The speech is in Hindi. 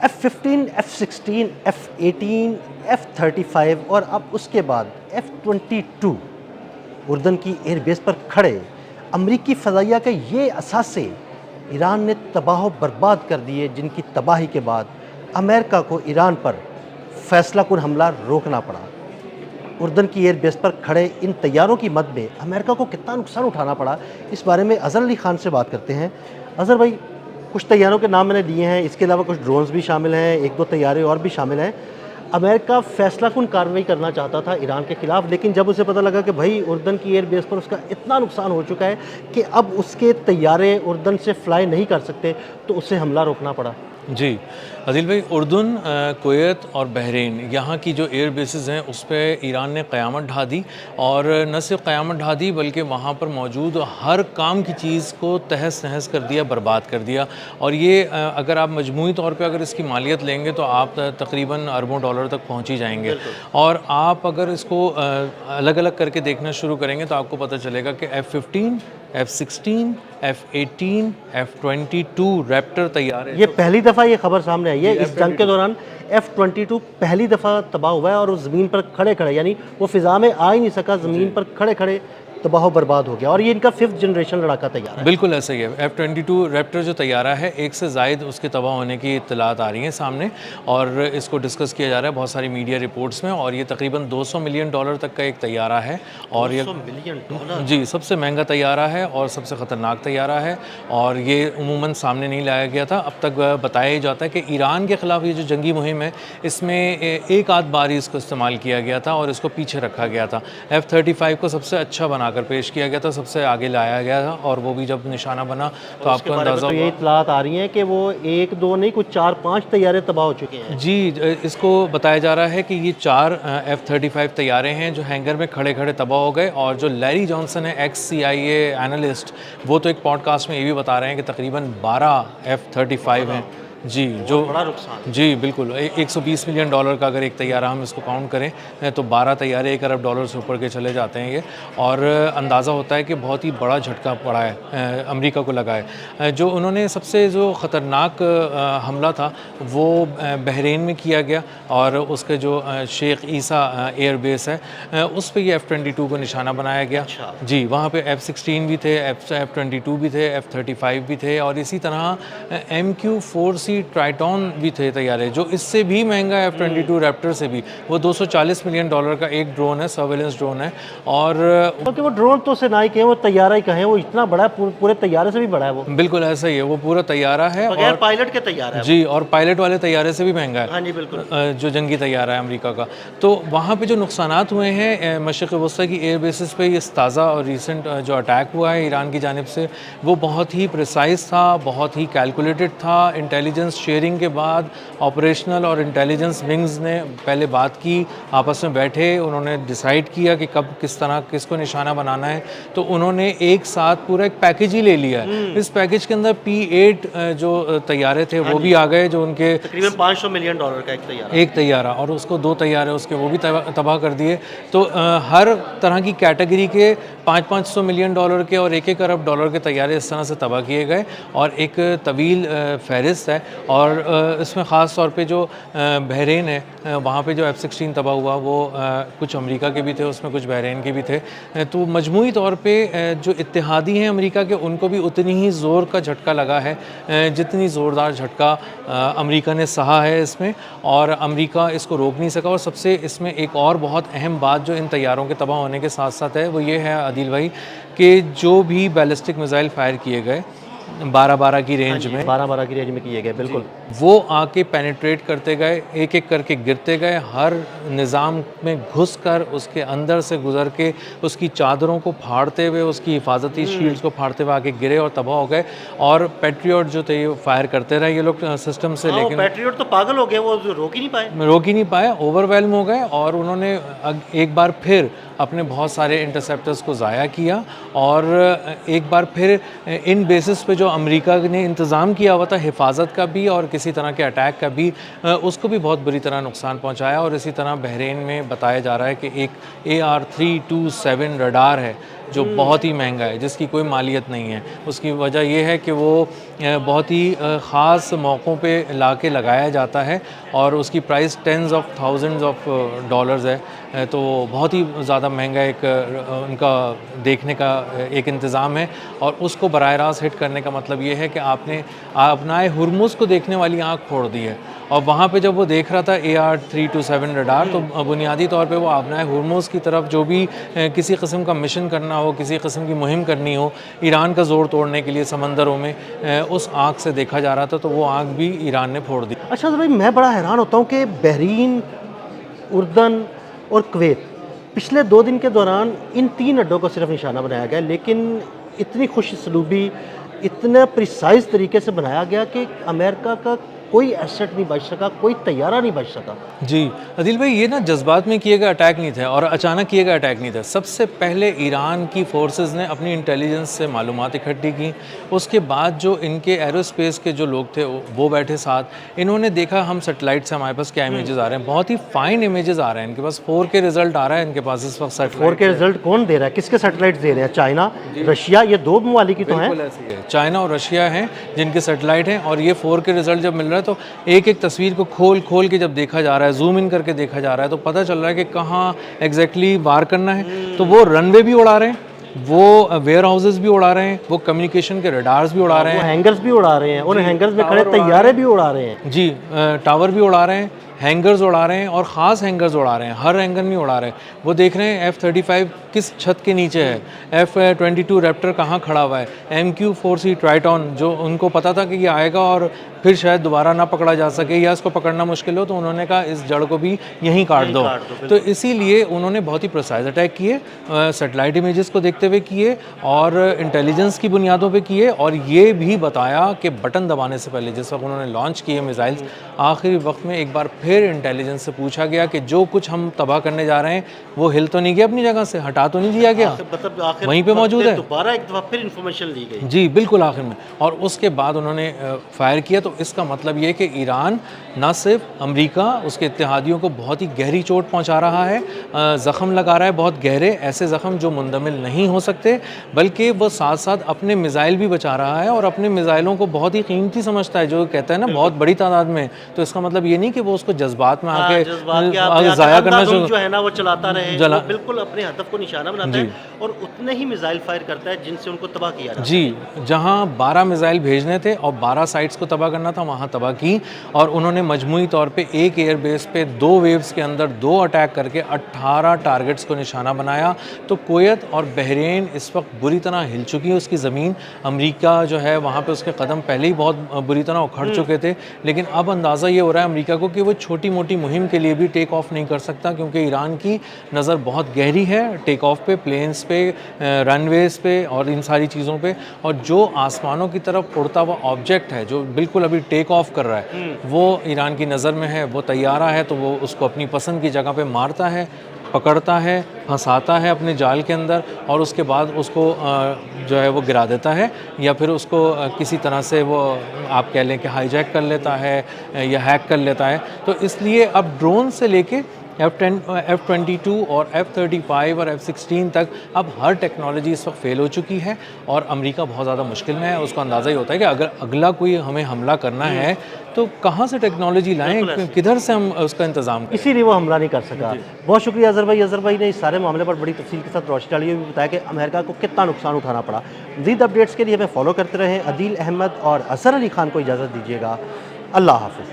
F-15, F-16, F-18, F-35 और अब उसके बाद F-22 उर्दन की एयरबेस पर खड़े अमरीकी फ़ज़ाइया के ये असासे ईरान ने तबाह बर्बाद कर दिए, जिनकी तबाही के बाद अमेरिका को ईरान पर फैसलाकुन हमला रोकना पड़ा। उर्दन की एयरबेस पर खड़े इन तैयारों की मद में अमेरिका को कितना नुकसान उठाना पड़ा, इस बारे में अज़हर अली ख़ान से बात करते हैं। अज़हर भाई, कुछ तैयारों के नाम मैंने दिए हैं, इसके अलावा कुछ ड्रोन्स भी शामिल हैं, एक दो तैयारे और भी शामिल हैं। अमेरिका फैसलाकुन कार्रवाई करना चाहता था ईरान के ख़िलाफ़, लेकिन जब उसे पता लगा कि भाई उर्दन की एयरबेस पर उसका इतना नुकसान हो चुका है कि अब उसके तैयारे उर्दन से फ्लाई नहीं कर सकते, तो उसे हमला रोकना पड़ा। जी, अदील भाई, उर्दन, कुवैत और बहरीन, यहाँ की जो एयर बेसेस हैं उस पे ईरान ने क़यामत ढा दी। और न सिर्फ क़यामत ढा दी बल्कि वहाँ पर मौजूद हर काम की चीज़ को तहस नहस कर दिया, बर्बाद कर दिया। और ये अगर आप मजमूई तौर पे अगर इसकी मालियत लेंगे तो आप तकरीबन अरबों डॉलर तक पहुँच ही जाएंगे। और आप अगर इसको अलग अलग करके देखना शुरू करेंगे तो आपको पता चलेगा कि F-15, F-16, F-18, F-22 Raptor तैयार है। ये पहली दफ़ा ये खबर सामने आई है, इस जंग के दौरान F-22 पहली दफ़ा तबाह हुआ है और वो ज़मीन पर खड़े खड़े, यानी वो फ़िज़ा में आ ही नहीं सका, ज़मीन पर खड़े खड़े तबाह बर्बाद हो गया। और ये इनका 5th जनरेशन लड़ाका तैयार है। बिल्कुल ऐसा ही है। F-22 रैप्टर जो तैयारा है, एक से ज़ायद उसके तबाह होने की इत्तलात आ रही हैं सामने, और इसको डिस्कस किया जा रहा है बहुत सारी मीडिया रिपोर्ट्स में। और ये तकरीबन $200 मिलियन तक का एक तैयारा है। और ये $200 मिलियन जी, सबसे महंगा तैयारा है और सबसे ख़तरनाक तैयारा है। और ये उमूमन सामने नहीं लाया गया था। अब तक बताया ही जाता है कि ईरान के ख़िलाफ़ ये जो जंगी मुहिम है, इसमें एक आध बार ही इसको इस्तेमाल किया गया था और इसको पीछे रखा गया था। F-35 को सबसे अच्छा बनाकर पेश किया गया था, सबसे आगे लाया गया था, और वो भी जब निशाना बना तो आपको अंदाज़ा तो ये इत्तलात आ रही हैं कि वो एक दो नहीं, कुछ 4-5 तैयारे तबाह हो चुके हैं। जी, इसको बताया जा रहा है कि ये 4 F-35 तैयारे हैं जो हैंगर में खड़े खड़े तबाह हो गए। और जो लैरी जॉनसन है, एक्स CIA एनालिस्ट, वो तो एक पॉडकास्ट में ये भी बता रहे हैं कि तकरीबन 12 F-35 हैं। जी, जो बड़ा नुकसान। जी बिल्कुल, $120 मिलियन का अगर एक तैयारा हम इसको काउंट करें तो 12 तैयारे $1 अरब से ऊपर के चले जाते हैं ये। और अंदाज़ा होता है कि बहुत ही बड़ा झटका पड़ा है, अमेरिका को लगा है। जो उन्होंने सबसे जो ख़तरनाक हमला था वो बहरीन में किया गया, और उसके जो शेख ईसा एयर बेस है उस पे ये F-22 को निशाना बनाया गया। अच्छा। जी, वहाँ पे F-16 भी थे, F-22 भी थे, F-35 भी थे, और इसी तरह MQ-4C ट्राइटॉन भी थे तैयारे, जो इससे भी महंगा है F-22 रैप्टर से भी। वो $240 मिलियन का एक ड्रोन है, सर्वेलेंस ड्रोन है। और क्योंकि वो ड्रोन तो से ना ही कहें, वो तैयारा ही कहें, वो इतना बड़ा है, पूरे तैयारे से भी बड़ा है वो। बिल्कुल ऐसा ही है, वो पूरा तैयारा है, बगैर और पायलट के तैयार है। जी, और पायलट वाले तैयारे से भी महंगा है। हाँ जी, बिल्कुल। जो जंगी तैयारा है अमेरिका का। तो वहाँ पे जो नुकसानात हुए हैं मशरिक़ वस्ता की एयर बेसिस पे, ये ताज़ा और रिसेंट जो अटैक हुआ है ईरान की जानिब से, वो बहुत ही प्रिसाइज था, बहुत ही कैलकुलेटेड था। इंटेलिजेंस शेयरिंग के बाद ऑपरेशनल और इंटेलिजेंस विंग्स ने पहले बात की, आपस में बैठे, उन्होंने डिसाइड किया कि कब किस तरह किसको निशाना बनाना है। तो उन्होंने एक साथ पूरा एक पैकेज ही ले लिया है। इस पैकेज के अंदर P-8 जो तैयारे थे वो भी आ गए, जो उनके तकरीबन $500 मिलियन का एक तैयारा, और उसको 2 तैयारे उसके वो भी तबाह कर दिए। तो हर तरह की कैटेगरी के $500-500 मिलियन के और $1-1 अरब के तैयारे इस तरह से तबाह किए गए। और एक तवील फहरिस्त है। और इसमें ख़ास तौर पे जो बहरीन है, वहाँ पे जो F-16 तबाह हुआ वो कुछ अमेरिका के भी थे, उसमें कुछ बहरीन के भी थे। तो मजमूई तौर पे जो इत्तेहादी हैं अमेरिका के, उनको भी उतनी ही ज़ोर का झटका लगा है जितनी ज़ोरदार झटका अमेरिका ने सहा है इसमें। और अमेरिका इसको रोक नहीं सका। और सबसे इसमें एक और बहुत अहम बात जो इन तैयारों के तबाह होने के साथ साथ है, वो ये है आदिल भाई, कि जो भी बैलिस्टिक मिसाइल फायर किए गए 12-12 की रेंज में, 12-12 की रेंज में किए गए, बिल्कुल, वो आके पेनिट्रेट करते गए, एक एक करके गिरते गए, हर निज़ाम में घुसकर उसके अंदर से गुजर के उसकी चादरों को फाड़ते हुए, उसकी हिफाजती शील्ड्स को फाड़ते हुए आके गिरे और तबाह हो गए। और पैट्रियट जो थे ये फायर करते रहे ये लोग सिस्टम से, लेकिन पैट्रियट तो पागल हो गए, वो रोक ही नहीं पाए, ओवरवेलम हो गए। और उन्होंने एक बार फिर अपने बहुत सारे इंटरसेप्टर्स को ज़ाया किया, और एक बार फिर इन बेसिस पे जो अमेरिका ने इंतज़ाम किया हुआ था हिफाजत का भी और किसी तरह के अटैक का भी, उसको भी बहुत बुरी तरह नुकसान पहुंचाया। और इसी तरह बहरीन में बताया जा रहा है कि एक AR-327 रडार है जो बहुत ही महंगा है, जिसकी कोई मालियत नहीं है। उसकी वजह ये है कि वो बहुत ही ख़ास मौक़ों पे ला के लगाया जाता है और उसकी price tens of thousands of dollars है। तो बहुत ही ज़्यादा महंगा एक उनका देखने का एक इंतज़ाम है और उसको बराह रास्त हिट करने का मतलब ये है कि आपने अपनाए हुरमुज़ को देखने वाली आँख फोड़ दी है। और वहाँ पे जब वो देख रहा था AR-327 रडार, तो बुनियादी तौर पे वो अपनाए हुरमुज़ की तरफ जो भी किसी किस्म का मिशन करना हो, किसी किस्म की मुहिम करनी हो ईरान का ज़ोर तोड़ने के लिए समंदरों में, उस आँख से देखा जा रहा था। तो वो आँख भी ईरान ने फोड़ दी। अच्छा तो भाई मैं बड़ा हैरान होता हूँ कि बहरीन, उर्दन और कुवैत पिछले 2 दिन के दौरान इन 3 अड्डों को सिर्फ निशाना बनाया गया, लेकिन इतनी खुश सलूबी, इतना प्रिसाइज तरीके से बनाया गया कि अमेरिका का कोई एसेट नहीं बच सका, कोई तैयारा नहीं बच सका। जी अदिल भाई, ये ना जज्बात में किए गए अटैक नहीं थे और अचानक किए गए अटैक नहीं थे। सबसे पहले ईरान की फोर्सेस ने अपनी इंटेलिजेंस से मालूमात इकट्ठी की। उसके बाद जो इनके एरोस्पेस के जो लोग थे वो बैठे साथ, इन्होंने देखा हम सेटेलाइट से हमारे पास क्या इमेजेस आ रहे हैं, बहुत ही फाइन इमेजेस आ रहे हैं इनके पास। 4K रिजल्ट आ रहा है इनके पास इस वक्त। 4K रिजल्ट कौन दे रहा है, किसके सैटेलाइट दे रहे हैं? चाइना, रशिया, ये 2 ममालिक ही तो हैं। बिल्कुल ऐसे ही है, चाइना और रशिया हैं जिनके सेटेलाइट हैं। और ये 4K रिजल्ट जब मिल रहा है तो एक एक तस्वीर को खोल खोल के जब देखा जा रहा है, जूम इन करके देखा जा रहा है, तो पता चल रहा है कि कहाँ एग्जैक्टली वार करना है। तो वो रनवे भी उड़ा रहे हैं, वो वेयर हाउसेस भी उड़ा रहे हैं, वो कम्युनिकेशन के रडार्स भी उड़ा रहे हैं, हैंगर्स भी उड़ा रहे हैं, उन हैंगर्स में खड़े तैयारे भी उड़ा रहे हैं। जी टावर भी उड़ा रहे हैं, हैंगर्स उड़ा रहे हैं और ख़ास हैंगर्स उड़ा रहे हैं, हर हैंगर नहीं उड़ा रहे। वो देख रहे हैं F-35 किस छत के नीचे है, F-22 रैप्टर कहाँ खड़ा हुआ है, MQ-4C ट्राइटॉन जो उनको पता था कि ये आएगा और फिर शायद दोबारा ना पकड़ा जा सके या इसको पकड़ना मुश्किल हो, तो उन्होंने कहा इस जड़ को भी यहीं काट दो। तो इसीलिए उन्होंने बहुत ही प्रिसाइज अटैक किए, सेटेलाइट इमेजेस को देखते हुए किए और इंटेलिजेंस की बुनियादों पे किए। और ये भी बताया कि बटन दबाने से पहले, जिस वक्त उन्होंने लॉन्च किए मिसाइल्स, आखिरी वक्त में एक बार फिर इंटेलिजेंस से पूछा गया कि जो कुछ हम तबाह करने जा रहे हैं वो हिल तो नहीं गया अपनी जगह से, हटा तो नहीं दिया गया, मतलब वहीं पे मौजूद है। दोबारा एक दफा फिर इंफॉर्मेशन ली गई। जी बिल्कुल आखिर में। और उसके बाद उन्होंने फायर किया। तो इसका मतलब ये कि ईरान न सिर्फ अमेरिका, उसके इत्तेहादियों को बहुत ही गहरी चोट पहुंचा रहा है, ज़ख़म लगा रहा है बहुत गहरे, ऐसे ज़ख़म जो मुंदमिल नहीं हो सकते, बल्कि वो साथ साथ अपने मिसाइल भी बचा रहा है और अपने मिसाइलों को बहुत ही कीमती समझता है, जो कहता है ना बहुत बड़ी तादाद में। तो इसका मतलब ये नहीं कि वो उसको जज्बात में आके ज़ाया करना जो है ना वो चलाता रहे, वो बिल्कुल अपने हदफ को निशाना बनाता है और उतने ही मिसाइल फायर करता है जिनसे उनको तबाह किया जाता है। जी, जहां 12 मिसाइल भेजने थे और 12 साइट्स को तबाह करना था, वहां तबाह की। और उन्होंने मजमूई तौर पे एक एयरबेस पे 2 वेव्स के अंदर 2 अटैक करके 18 टारगेट्स को निशाना बनाया। तो कुवैत और बहरीन इस वक्त बुरी तरह हिल चुकी है उसकी ज़मीन। अमेरिका जो है वहाँ पे उसके कदम पहले ही बहुत बुरी तरह उखड़ चुके थे, लेकिन अब अंदाज़ा ये हो रहा है अमेरिका को कि वो छोटी मोटी मुहिम के लिए भी टेक ऑफ नहीं कर सकता, क्योंकि ईरान की नज़र बहुत गहरी है टेक ऑफ पे, प्लेन्स पे, रनवेज पे और इन सारी चीज़ों पे। और जो आसमानों की तरफ उड़ता हुआ ऑब्जेक्ट है जो बिल्कुल अभी टेक ऑफ कर रहा है, वो ईरान की नज़र में है, वो तैयारा है। तो वो उसको अपनी पसंद की जगह पे मारता है, पकड़ता है, फंसाता है अपने जाल के अंदर और उसके बाद उसको जो है वो गिरा देता है, या फिर उसको किसी तरह से वो आप कह लें कि हाईजैक कर लेता है या हैक कर लेता है। तो इसलिए अब ड्रोन से लेके F-22 और F-35 और F-16 तक अब हर टेक्नोलॉजी इस वक्त फेल हो चुकी है और अमेरिका बहुत ज़्यादा मुश्किल में है। उसको अंदाज़ा ही होता है कि अगर अगला कोई हमें हमला करना है तो कहाँ से टेक्नोलॉजी लाएं, किधर से हम उसका इंतज़ाम करें। इसीलिए वो हमला नहीं कर सका। बहुत शुक्रिया अज़हर भाई। अज़हर भाई ने इस सारे मामले पर बड़ी तफसील के साथ रोशनी डाली, भी बताया कि अमेरिका को कितना नुकसान उठाना पड़ा। मज़ीद अपडेट्स के लिए हमें फॉलो करते रहें। अदील अहमद और असर अली खान को इजाज़त दीजिएगा। अल्लाह हाफ़िज़।